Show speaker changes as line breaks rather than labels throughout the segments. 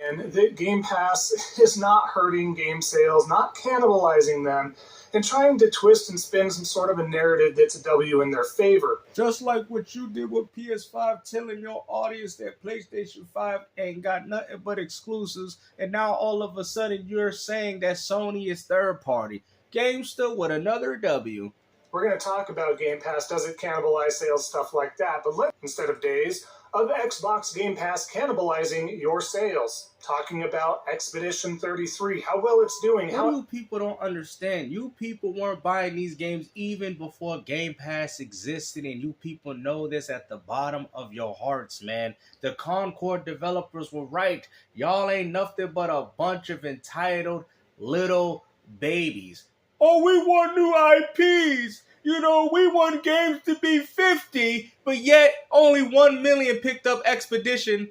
And that Game Pass is not hurting game sales, not cannibalizing them, and trying to twist and spin some sort of a narrative that's a W in their favor.
Just like what you did with PS5, telling your audience that PlayStation 5 ain't got nothing but exclusives, and now all of a sudden you're saying that Sony is third party. GameStop with another W.
We're going to talk about Game Pass, does it cannibalize sales, stuff like that, but instead of days of Xbox Game Pass cannibalizing your sales, talking about Expedition 33, how well it's doing.
What you people don't understand? You people weren't buying these games even before Game Pass existed, and you people know this at the bottom of your hearts, man. The Concord developers were right. Y'all ain't nothing but a bunch of entitled little babies. Oh, we want new IPs. You know, we want games to be 50, but yet only 1 million picked up Expedition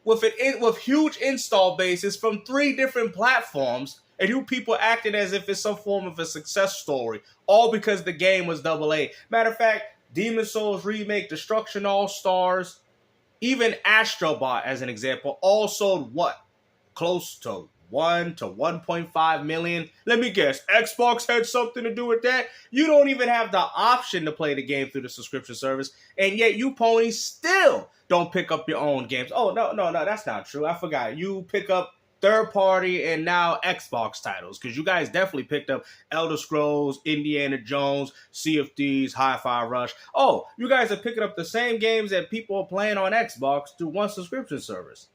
with huge install bases from 3 different platforms, and you people acting as if it's some form of a success story, all because the game was AA. Matter of fact, Demon's Souls Remake, Destruction All-Stars, even Astrobot, as an example, all sold what? Close to 1 to 1.5 million. Let me guess, Xbox had something to do with that? You don't even have the option to play the game through the subscription service, and yet you ponies still don't pick up your own games. Oh, no, that's not true. I forgot. You pick up third-party and now Xbox titles, because you guys definitely picked up Elder Scrolls, Indiana Jones, Sea of Thieves, Hi-Fi Rush. Oh, you guys are picking up the same games that people are playing on Xbox through one subscription service.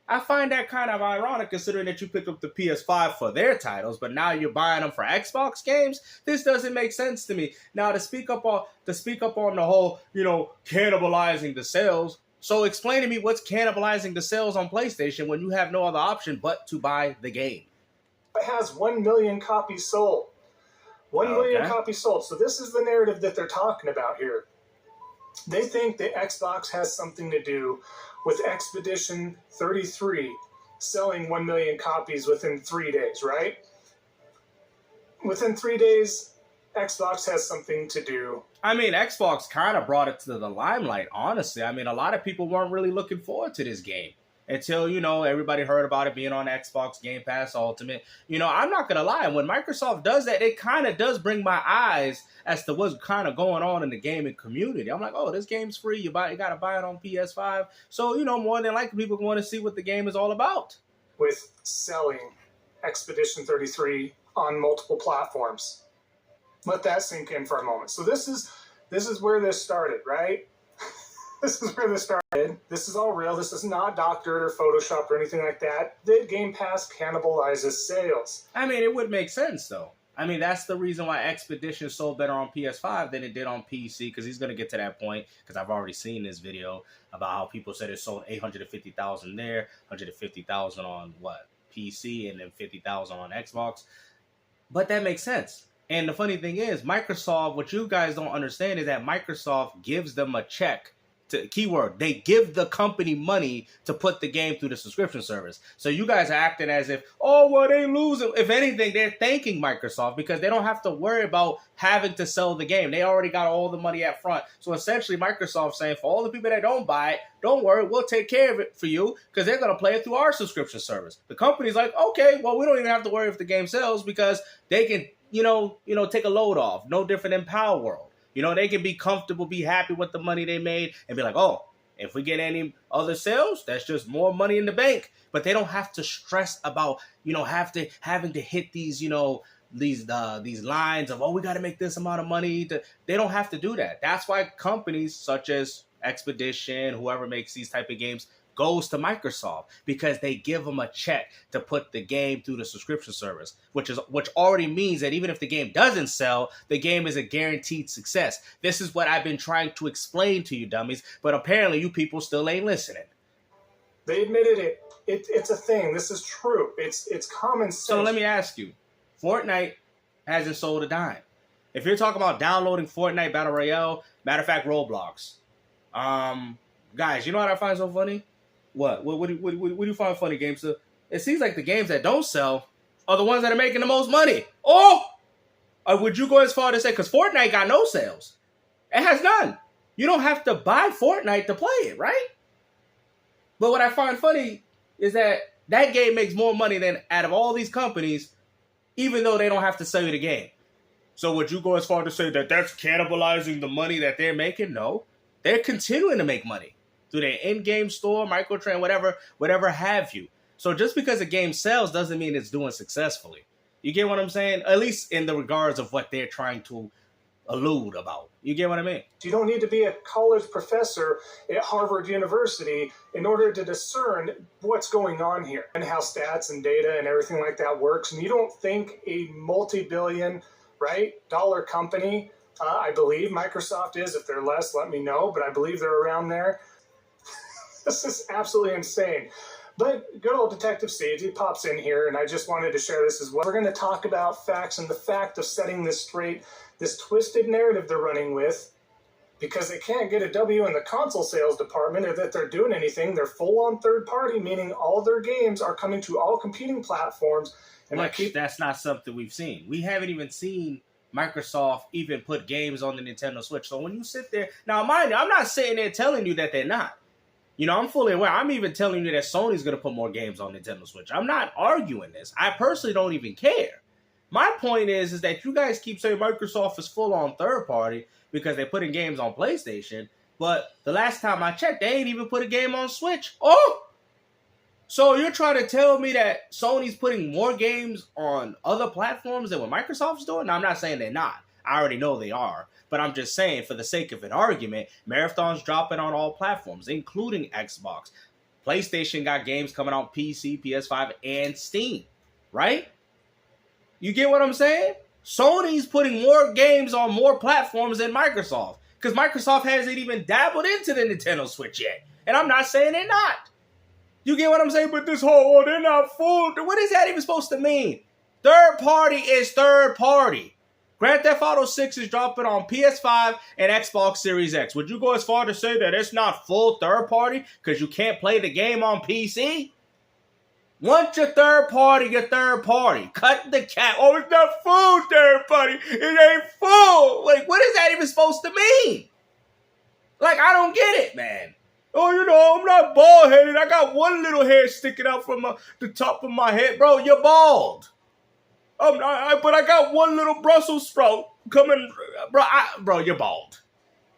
I find that kind of ironic, considering that you picked up the PS5 for their titles, but now you're buying them for Xbox games. This doesn't make sense to me. Now, to speak up on the whole, cannibalizing the sales. So explain to me what's cannibalizing the sales on PlayStation when you have no other option but to buy the game.
It has 1 million copies sold. 1 million copies sold. So this is the narrative that they're talking about here. They think that Xbox has something to do with Expedition 33 selling 1 million copies within 3 days, right? Within 3 days, Xbox has something to do.
I mean, Xbox kind of brought it to the limelight, honestly. I mean, a lot of people weren't really looking forward to this game until, everybody heard about it being on Xbox Game Pass Ultimate. I'm not going to lie. When Microsoft does that, it kind of does bring my eyes as to what's kind of going on in the gaming community. I'm like, oh, this game's free. You got to buy it on PS5. So, more than likely, people want to see what the game is all about.
With selling Expedition 33 on multiple platforms. Let that sink in for a moment. So this is where this started, right? This is where this started. This is all real. This is not doctored or photoshopped or anything like that. The Game Pass cannibalizes sales.
I mean, it would make sense, though. I mean, that's the reason why Expedition sold better on PS5 than it did on PC, because he's going to get to that point, because I've already seen this video about how people said it sold 850,000 there, 150,000 on, PC, and then 50,000 on Xbox. But that makes sense. And the funny thing is, Microsoft, what you guys don't understand is that Microsoft gives them a check. They give the company money to put the game through the subscription service. So you guys are acting as if, they losing. If anything, they're thanking Microsoft because they don't have to worry about having to sell the game. They already got all the money up front. So essentially, Microsoft saying, for all the people that don't buy it, don't worry, we'll take care of it for you because they're going to play it through our subscription service. The company's like, okay, well, we don't even have to worry if the game sells because they can, take a load off. No different than Power World. They can be comfortable, be happy with the money they made, and be like, oh, if we get any other sales, that's just more money in the bank. But they don't have to stress about, having to hit these, these lines of, we got to make this amount of money. They don't have to do that. That's why companies such as Expedition, whoever makes these type of games, goes to Microsoft because they give them a check to put the game through the subscription service, which already means that even if the game doesn't sell, the game is a guaranteed success. This is what I've been trying to explain to you, dummies, but apparently you people still ain't listening.
They admitted it. It's a thing. This is true. It's common sense.
So let me ask you, Fortnite hasn't sold a dime. If you're talking about downloading Fortnite Battle Royale, matter of fact, Roblox. Guys, you know what I find so funny? What do you find funny, GameStop? It seems like the games that don't sell are the ones that are making the most money. Would you go as far to say, because Fortnite got no sales. It has none. You don't have to buy Fortnite to play it, right? But what I find funny is that That game makes more money than out of all these companies, even though they don't have to sell you the game. So would you go as far to say that that's cannibalizing the money that they're making? No. They're continuing to make money through their in-game store, microtrain, whatever have you. So just because a game sells doesn't mean it's doing successfully. You get what I'm saying? At least in the regards of what they're trying to allude about. You get what I mean?
You don't need to be a college professor at Harvard University in order to discern what's going on here and how stats and data and everything like that works. And you don't think a multi-billion, dollar company, I believe Microsoft is, if they're less, let me know, but I believe they're around there. This is absolutely insane. But good old Detective Steve, he pops in here, and I just wanted to share this as well. We're going to talk about facts and the fact of setting this straight, this twisted narrative they're running with, because they can't get a W in the console sales department or that they're doing anything. They're full-on third-party, meaning all their games are coming to all competing platforms. And
that's not something we've seen. We haven't even seen Microsoft even put games on the Nintendo Switch. So when you sit there... Now, mind you, I'm not sitting there telling you that they're not. I'm fully aware. I'm even telling you that Sony's going to put more games on Nintendo Switch. I'm not arguing this. I personally don't even care. My point is that you guys keep saying Microsoft is full on third party because they're putting games on PlayStation. But the last time I checked, they ain't even put a game on Switch. Oh! So you're trying to tell me that Sony's putting more games on other platforms than what Microsoft's doing? Now, I'm not saying they're not. I already know they are. But I'm just saying, for the sake of an argument, Marathon's dropping on all platforms, including Xbox. PlayStation got games coming out PC, PS5, and Steam. Right? You get what I'm saying? Sony's putting more games on more platforms than Microsoft. Because Microsoft hasn't even dabbled into the Nintendo Switch yet. And I'm not saying they're not. You get what I'm saying? But this whole, they're not full. What is that even supposed to mean? Third party is third party. Grand Theft Auto 6 is dropping on PS5 and Xbox Series X. Would you go as far to say that it's not full third party because you can't play the game on PC? Once you're third party, you're third party. Cut the cap. Oh, it's not full third party. It ain't full. Like, what is that even supposed to mean? Like, I don't get it, man. Oh, I'm not bald-headed. I got one little hair sticking out from the top of my head. Bro, you're bald. But I got one little Brussels sprout coming. Bro, you're bald.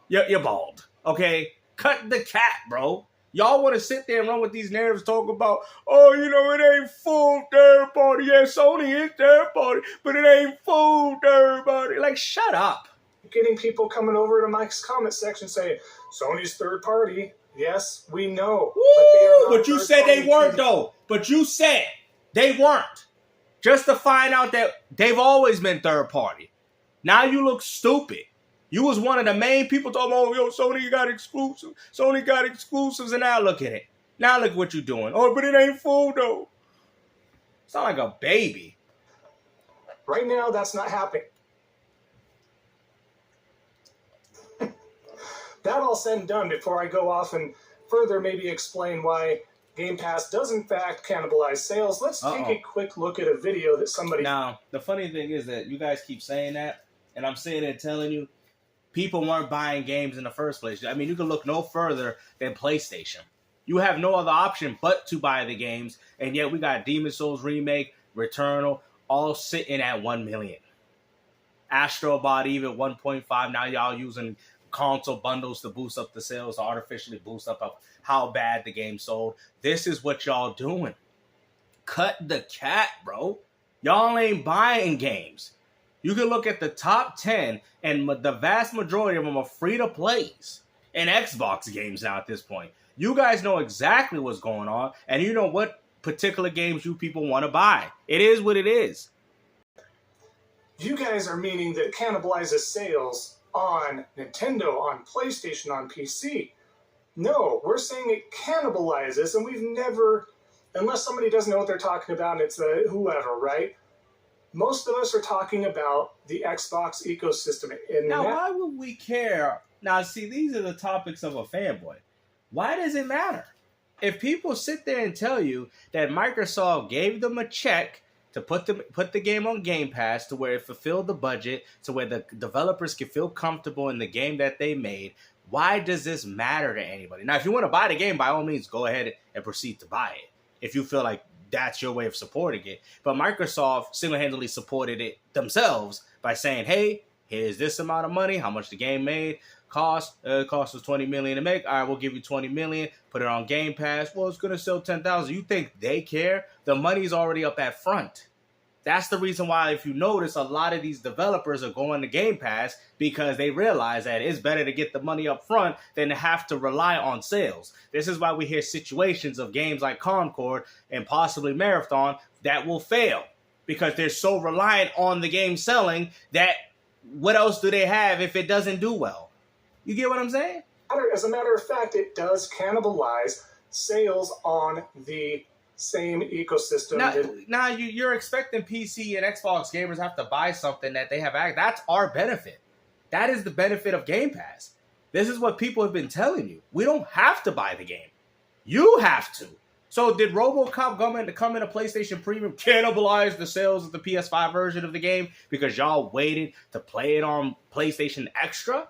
You're bald. Okay? Cut the cap, bro. Y'all want to sit there and run with these narratives talking about, it ain't full third party. Yeah, Sony is third party, but it ain't full third party. Like, shut up.
Getting people coming over to Mike's comment section saying, Sony's third party. Yes, we know.
Woo, but you said they weren't, though. But you said they weren't. Just to find out that they've always been third party. Now you look stupid. You was one of the main people talking about, Sony got exclusives. Sony got exclusives, and now look at it. Now look what you're doing. Oh, but it ain't full, though. Sound like a baby.
Right now, that's not happening. That all said and done, before I go off and further maybe explain why Game Pass does in fact cannibalize sales, let's take a quick look at a video that somebody...
Now, the funny thing is that you guys keep saying that, and I'm sitting there telling you, people weren't buying games in the first place. I mean, you can look no further than PlayStation. You have no other option but to buy the games, and yet we got Demon's Souls Remake, Returnal, all sitting at 1 million. Astro Bot even 1.5. Now y'all using console bundles to boost up the sales, to artificially boost up how bad the game sold. This is what y'all doing. Cut the cat, bro. Y'all ain't buying games. You can look at the top 10, and the vast majority of them are free-to-plays and Xbox games now at this point. You guys know exactly what's going on, and you know what particular games you people want to buy. It is what it is.
You guys are meaning that it cannibalizes sales on Nintendo, on PlayStation, on PC. No, we're saying it cannibalizes, and we've never, unless somebody doesn't know what they're talking about, and it's whoever, right? Most of us are talking about the Xbox ecosystem.
Now, why would we care? Now, see, these are the topics of a fanboy. Why does it matter? If people sit there and tell you that Microsoft gave them a check to put the game on Game Pass to where it fulfilled the budget, to where the developers can feel comfortable in the game that they made, why does this matter to anybody? Now, if you want to buy the game, by all means, go ahead and proceed to buy it. If you feel like that's your way of supporting it. But Microsoft single-handedly supported it themselves by saying, hey, here's this amount of money, how much the game made, cost was $20 million to make. All right, we'll give you $20 million, put it on Game Pass. Well, it's going to sell 10,000. You think they care? The money's already up at front. That's the reason why, if you notice, a lot of these developers are going to Game Pass because they realize that it's better to get the money up front than to have to rely on sales. This is why we hear situations of games like Concord and possibly Marathon that will fail because they're so reliant on the game selling that what else do they have if it doesn't do well? You get what I'm saying?
As a matter of fact, it does cannibalize sales on the same ecosystem.
Now you're expecting PC and Xbox gamers have to buy something that they have. That's our benefit. That is the benefit of Game Pass. This is what people have been telling you. We don't have to buy the game. You have to. So did RoboCop come into PlayStation Premium cannibalize the sales of the PS5 version of the game because y'all waited to play it on PlayStation Extra?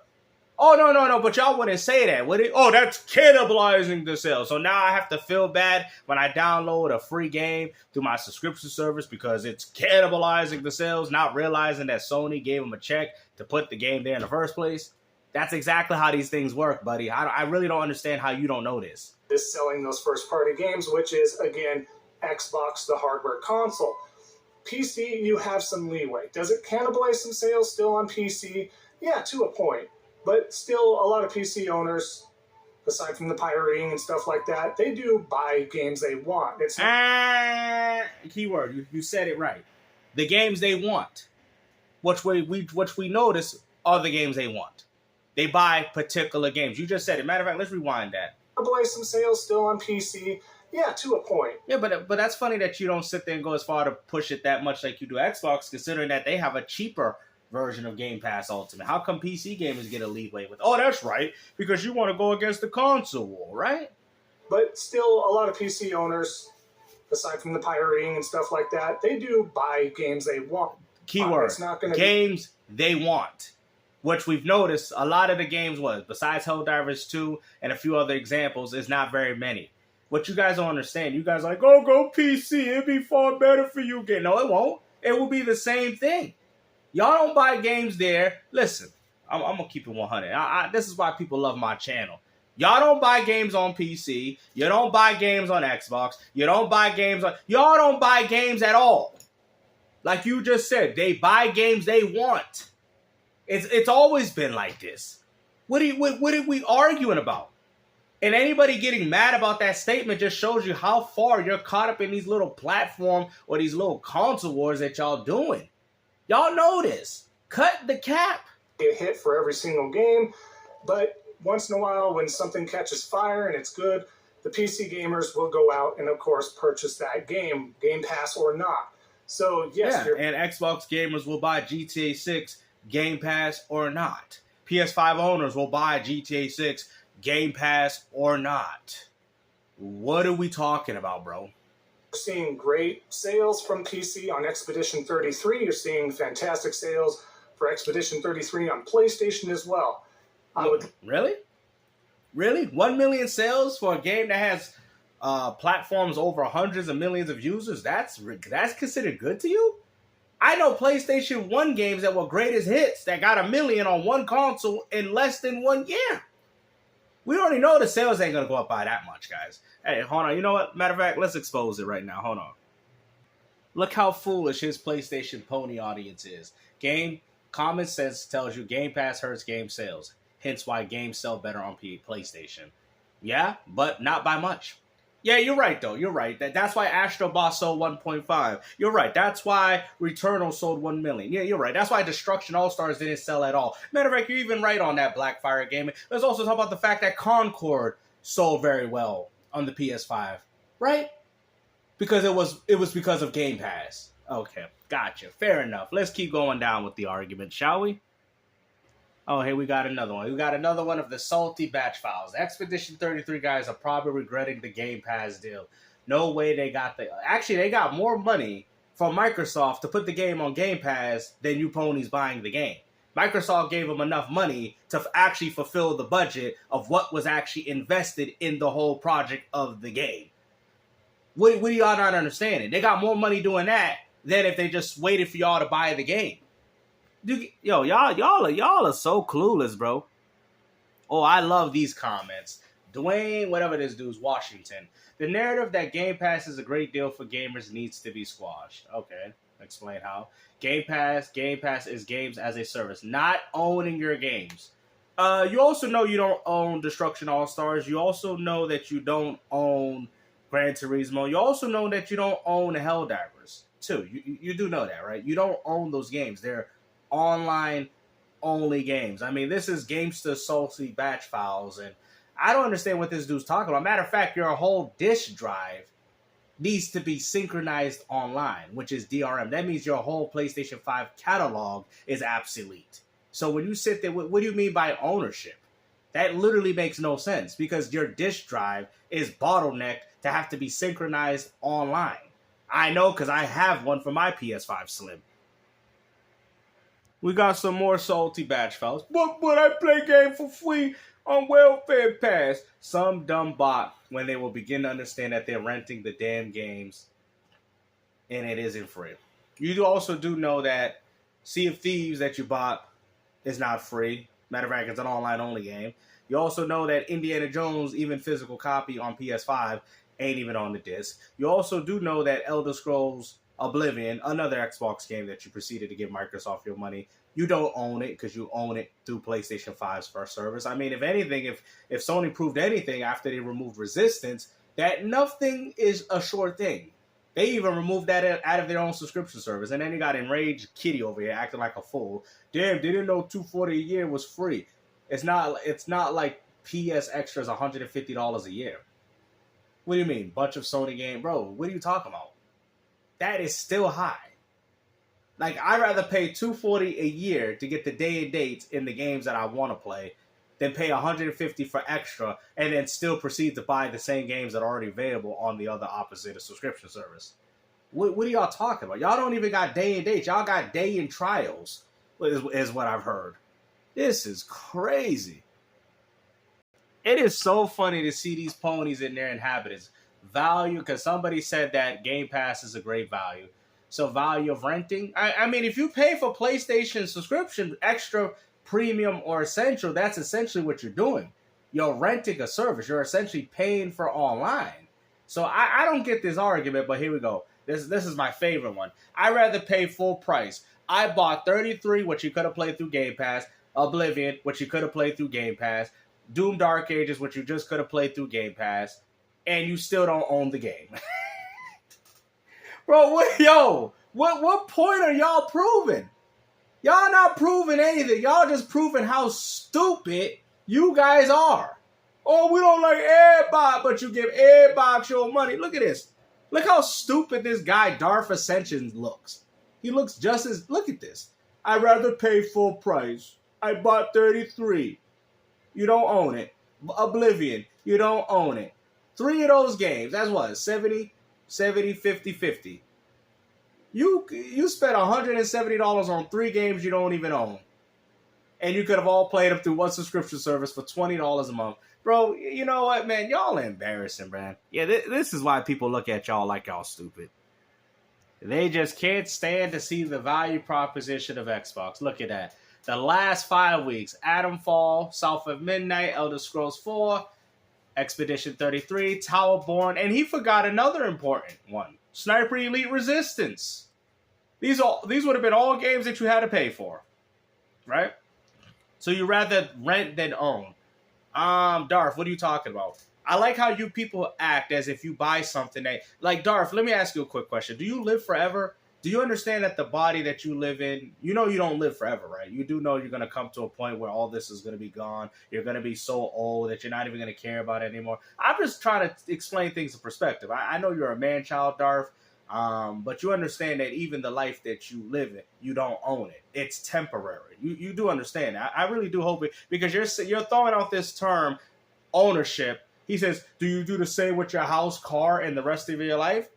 Oh, no, but y'all wouldn't say that, would it? Oh, that's cannibalizing the sales. So now I have to feel bad when I download a free game through my subscription service because it's cannibalizing the sales, not realizing that Sony gave them a check to put the game there in the first place. That's exactly how these things work, buddy. I really don't understand how you don't know this.
This selling those first-party games, which is, again, Xbox, the hardware console. PC, you have some leeway. Does it cannibalize some sales still on PC? Yeah, to a point. But still, a lot of PC owners, aside from the pirating and stuff like that, they do buy games they want. It's
keyword. You said it right. The games they want, which we notice are the games they want. They buy particular games. You just said it. Matter of fact, let's rewind that.
Cannibalize some sales still on PC. Yeah, to a point.
Yeah, but that's funny that you don't sit there and go as far to push it that much like you do Xbox, considering that they have a cheaper version of Game Pass Ultimate. How come PC gamers get a leeway with? Oh, that's right, because you want to go against the console war, right?
But still, a lot of PC owners, aside from the pirating and stuff like that, they do buy games they want.
Keyword,
it's not gonna
games they want. Which we've noticed, a lot of the games besides Helldivers 2 and a few other examples, is not very many. What you guys don't understand, you guys are like, oh, go PC, it'd be far better for you. No, it won't. It will be the same thing. Y'all don't buy games there. Listen, I'm going to keep it 100. This is why people love my channel. Y'all don't buy games on PC. You don't buy games on Xbox. You don't buy games on... Y'all don't buy games at all. Like you just said, they buy games they want. It's always been like this. What are we arguing about? And anybody getting mad about that statement just shows you how far you're caught up in these little platform or these little console wars that y'all doing. Y'all know this. Cut the cap.
Get hit for every single game, but once in a while when something catches fire and it's good, the PC gamers will go out and, of course, purchase that game, Game Pass or not. So, yes.
Yeah, and Xbox gamers will buy GTA 6 Game Pass or not. PS5 owners will buy GTA 6 Game Pass or not. What are we talking about, bro?
You're seeing great sales from PC on Expedition 33. You're seeing fantastic sales for Expedition 33 on PlayStation as well.
Really? 1 million sales for a game that has platforms over hundreds of millions of users? That's considered good to you? I know PlayStation 1 games that were greatest hits that got 1 million on one console in less than 1 year. We already know the sales ain't going to go up by that much, guys. Hey, hold on. You know what? Matter of fact, let's expose it right now. Hold on. Look how foolish his PlayStation pony audience is. Common sense tells you Game Pass hurts game sales. Hence why games sell better on PlayStation. Yeah, but not by much. Yeah, you're right, though. You're right. That's why Astro Boss sold 1.5. You're right. That's why Returnal sold 1 million. Yeah, you're right. That's why Destruction All-Stars didn't sell at all. Matter of fact, you're even right on that Blackfire game. Let's also talk about the fact that Concord sold very well on the PS5. Right? Because it was because of Game Pass. Okay, gotcha. Fair enough. Let's keep going down with the argument, shall we? Oh, hey, we got another one. We got another one of the salty batch files. Expedition 33 guys are probably regretting the Game Pass deal. No way they got Actually, they got more money from Microsoft to put the game on Game Pass than you ponies buying the game. Microsoft gave them enough money to actually fulfill the budget of what was actually invested in the whole project of the game. What are y'all not understanding? They got more money doing that than if they just waited for y'all to buy the game. Y'all are so clueless, bro. Oh, I love these comments. Dwayne, whatever this dude's, Washington. The narrative that Game Pass is a great deal for gamers needs to be squashed. Okay, explain how. Game Pass is games as a service, not owning your games. You also know you don't own Destruction All-Stars. You also know that you don't own Gran Turismo. You also know that you don't own Helldivers, too. You do know that, right? You don't own those games. They're online only games. I mean, this is Gamester Salty batch files, and I don't understand what this dude's talking about. Matter of fact, your whole disk drive needs to be synchronized online, which is DRM. That means your whole PlayStation 5 catalog is obsolete. So when you sit there, what do you mean by ownership? That literally makes no sense because your disk drive is bottlenecked to have to be synchronized online. I know because I have one for my PS5 Slim. We got some more salty batch files. But I play game for free on Welfare Pass. Some dumb bot when they will begin to understand that they're renting the damn games and it isn't free. You also do know that Sea of Thieves that you bought is not free. Matter of fact, it's an online only game. You also know that Indiana Jones, even physical copy on PS5, ain't even on the disc. You also do know that Elder Scrolls Oblivion, another Xbox game that you proceeded to give Microsoft your money, you don't own it because you own it through PlayStation 5's first service. I mean, if anything, if Sony proved anything after they removed Resistance, that nothing is a sure thing. They even removed that out of their own subscription service. And then you got Enraged Kitty over here acting like a fool. Damn, didn't know $240 a year was free. It's not like PS Extra is $150 a year. What do you mean? Bunch of Sony game? Bro, what are you talking about? That is still high. Like, I'd rather pay $240 a year to get the day and dates in the games that I want to play than pay $150 for extra and then still proceed to buy the same games that are already available on the other opposite subscription service. What are y'all talking about? Y'all don't even got day and dates. Y'all got day and trials, is what I've heard. This is crazy. It is so funny to see these ponies in their inhabitants. Value, because somebody said that Game Pass is a great value. So value of renting. I mean, if you pay for PlayStation subscription, extra, premium, or essential, that's essentially what you're doing. You're renting a service. You're essentially paying for online. So I don't get this argument, but here we go. This is my favorite one. I'd rather pay full price. I bought 33, which you could have played through Game Pass. Oblivion, which you could have played through Game Pass. Doom Dark Ages, which you just could have played through Game Pass. And you still don't own the game. Bro, what point are y'all proving? Y'all not proving anything. Y'all just proving how stupid you guys are. Oh, we don't like Airbot, but you give Airbot your money. Look at this. Look how stupid this guy, Darth Ascension, looks. He looks just as... Look at this. I'd rather pay full price. I bought 33. You don't own it. Oblivion. You don't own it. 3 of those games. That's what? 70, 50, 50. You spent $170 on 3 games you don't even own. And you could have all played them through one subscription service for $20 a month. Bro, you know what, man? Y'all embarrassing, man. Yeah, this is why people look at y'all like y'all stupid. They just can't stand to see the value proposition of Xbox. Look at that. The last 5 weeks, Atomfall, South of Midnight, Elder Scrolls 4, Expedition 33, Towerborn, and he forgot another important one. Sniper Elite Resistance. These would have been all games that you had to pay for. Right? So you rather rent than own. Darth, what are you talking about? I like how you people act as if you buy something that... Like, Darth, let me ask you a quick question. Do you live forever? Do you understand that the body that you live in, you know you don't live forever, right? You do know you're going to come to a point where all this is going to be gone. You're going to be so old that you're not even going to care about it anymore. I'm just trying to explain things in perspective. I know you're a man-child, Darth, but you understand that even the life that you live in, you don't own it. It's temporary. You do understand that. I really do hope it, because you're throwing out this term, ownership. He says, do you do the same with your house, car, and the rest of your life?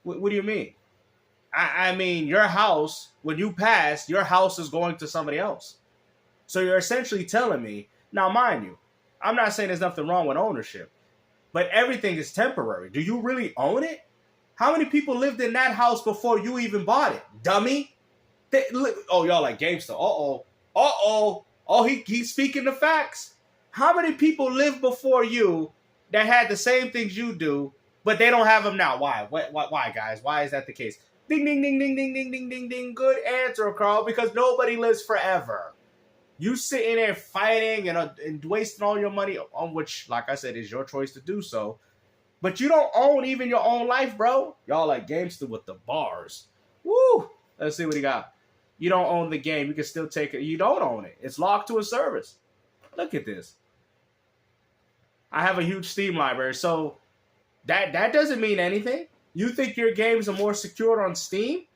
What do you mean? I mean, your house, when you pass, your house is going to somebody else. So you're essentially telling me, now mind you, I'm not saying there's nothing wrong with ownership, but everything is temporary. Do you really own it? How many people lived in that house before you even bought it, dummy? Oh, y'all like GameStop. Oh, he's speaking the facts. How many people lived before you that had the same things you do, but they don't have them now? Why? Why, guys? Why is that the case? Ding, ding, ding, ding, ding, ding, ding, ding, ding. Good answer, Carl, because nobody lives forever. You sitting there fighting and wasting all your money on which, like I said, is your choice to do so. But you don't own even your own life, bro. Y'all like GameStop with the bars. Woo! Let's see what he got. You don't own the game. You can still take it. You don't own it. It's locked to a service. Look at this. I have a huge Steam library, so that doesn't mean anything. You think your games are more secured on Steam?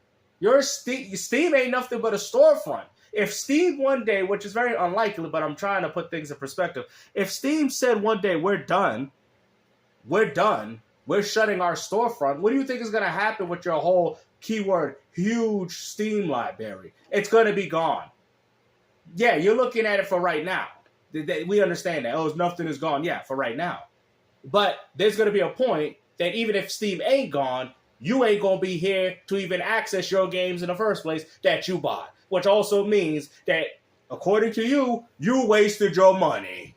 Your Steam ain't nothing but a storefront. If Steam one day, which is very unlikely, but I'm trying to put things in perspective. If Steam said one day, we're done, we're shutting our storefront, what do you think is going to happen with your whole keyword huge Steam library? It's going to be gone. Yeah, you're looking at it for right now. We understand that. Oh, nothing is gone. Yeah, for right now. But there's going to be a point that even if Steam ain't gone, you ain't going to be here to even access your games in the first place that you bought. Which also means that, according to you, you wasted your money.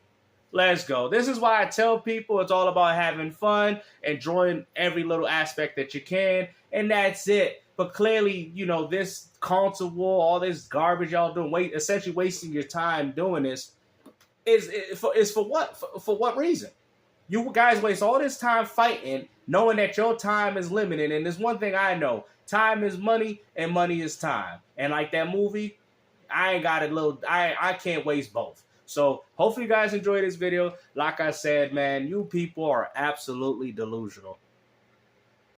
Let's go. This is why I tell people it's all about having fun, enjoying every little aspect that you can, and that's it. But clearly, this console war, all this garbage y'all doing, essentially wasting your time doing this, is for what? For what reason? You guys waste all this time fighting, knowing that your time is limited. And there's one thing I know. Time is money, and money is time. And like that movie, I can't waste both. So hopefully you guys enjoyed this video. Like I said, man, you people are absolutely delusional.